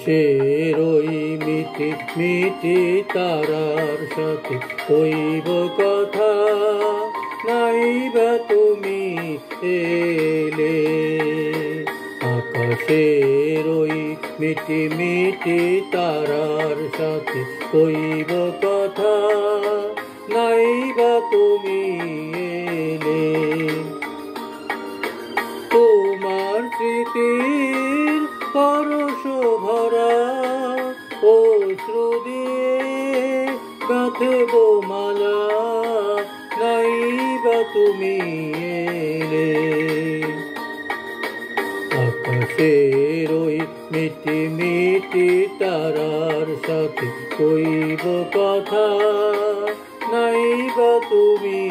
আকাশের ওই মিটি মিটি তারার সাথে কইব কথা, নাইবা তুমি এলে। আকাশের ওই মিটি মিটি তারার সাথে কইব কথা, নাইবা তুমি এলে। তোমার স্মৃতির পরশ ভরা অশ্রু দিয়ে গাঁথব মালা, নাইবা তুমি এলে। আকাশের ওই মিটি মিটি তারার সাথে কইব কথা, নাইবা তুমি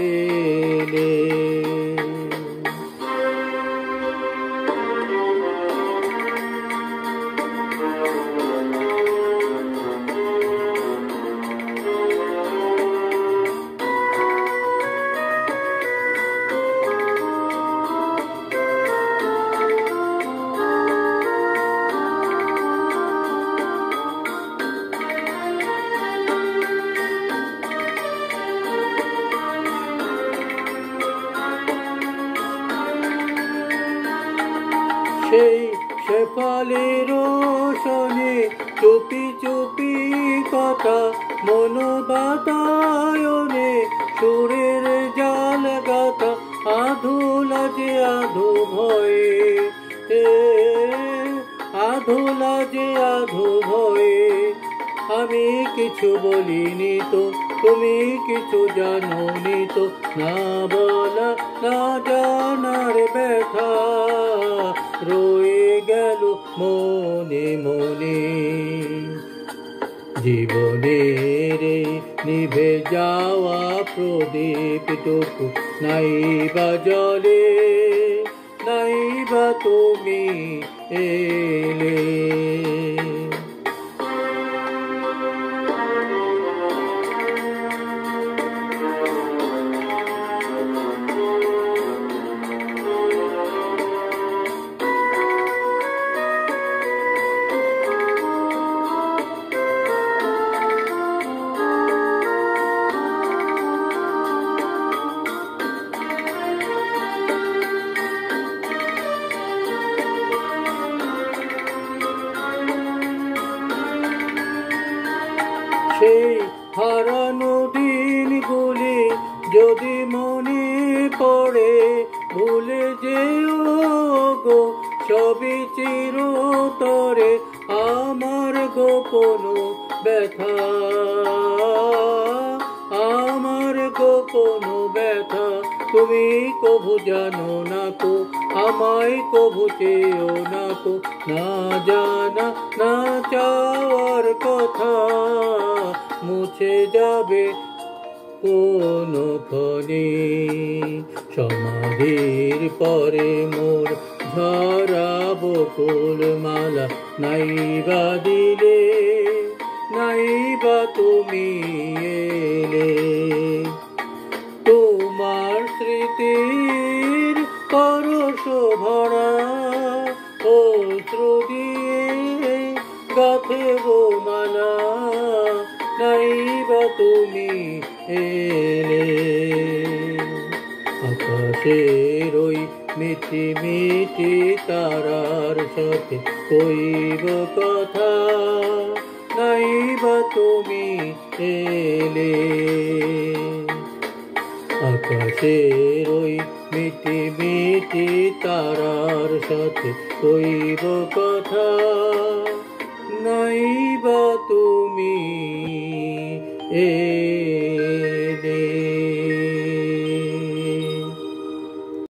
এলে। সেই শেফালির রোশনে চুপি চুপি কথা, মন বাতায়নে সুরের জাল গাথা, আধুলা যে আধু ভয়ে, আধুলা যে আধু ভয়ে। আমি কিছু বলিনি তো, তুমি কিছু জানোনি তো, না বলা না জানার ব্যথা রয়ে গেল মনে মনে। জীবনের নিভে যাওয়া প্রদীপটুকু নাইবা জলে, নাইবা তুমি এলে। সেই হারানো দিনগুলি যদি মনে পড়ে, ভুলে যেও গো সবই চিরতরে আমার গোপন ব্যথা, আমার গোপন ব্যথা। তুমি কভু জানো না কো, আমায় কভু চেয়েও না কো, না জানা না চাওয়ার কথা মুছে যাবে কোনো ক্ষণে। সমাধির পরে মোর ঝরাবো ফুল মালা, নাইবা দিলে, নাইবা তুমি এলে। তোমার স্মৃতির পরশ ভরা অশ্রু দিয়ে গাঁথব মালা, নাইবা তুমি এলে। আকাশের ওই মিটি মিটি তারার সাথে কইব কথা, নাইবা তুমি এলে। আকাশের ওই মিটি মিটি তারার সাথে কইব কথা, নাইবা তুমি এলে।